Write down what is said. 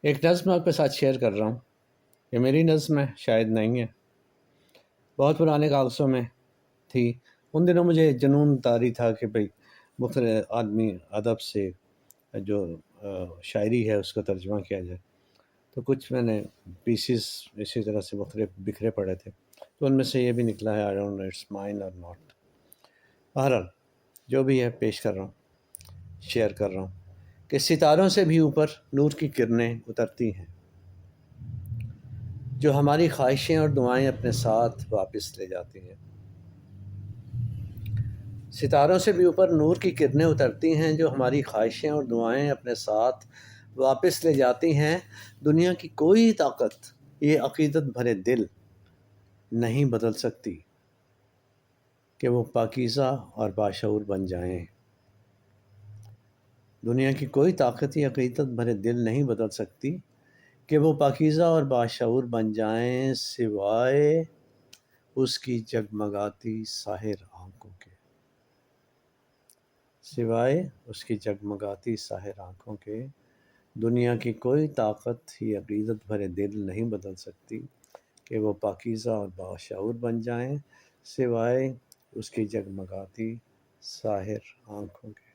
ایک نظم آپ کے ساتھ شیئر کر رہا ہوں. یہ میری نظم ہے، شاید نہیں ہے، بہت پرانے کاغذوں میں تھی. ان دنوں مجھے جنون طاری تھا کہ بھئی مختلف آدمی ادب سے جو شاعری ہے اس کا ترجمہ کیا جائے. تو کچھ میں نے پیسز اسی طرح سے مختلف بکھرے پڑے تھے، تو ان میں سے یہ بھی نکلا ہے. I don't know it's mine or not. بہرحال جو بھی ہے پیش کر رہا ہوں، شیئر کر رہا ہوں کہ ستاروں سے بھی اوپر نور کی کرنیں اترتی ہیں جو ہماری خواہشیں اور دعائیں اپنے ساتھ واپس لے جاتی ہیں. ستاروں سے بھی اوپر نور کی کرنیں اترتی ہیں جو ہماری خواہشیں اور دعائیں اپنے ساتھ واپس لے جاتی ہیں. دنیا کی کوئی طاقت یہ عقیدت بھرے دل نہیں بدل سکتی کہ وہ پاکیزہ اور باشعور بن جائیں. دنیا کی کوئی طاقت یہ عقیدت بھرے دل نہیں بدل سکتی کہ وہ پاکیزہ اور باشعور بن جائیں سوائے اس کی جگمگاتی ساحر آنکھوں کے. سوائے اس کی جگمگاتی ساحر آنکھوں کے دنیا کی کوئی طاقت یہ عقیدت بھرے دل نہیں بدل سکتی کہ وہ پاکیزہ اور باشعور بن جائیں سوائے اس کی جگمگاتی ساحر آنکھوں کے.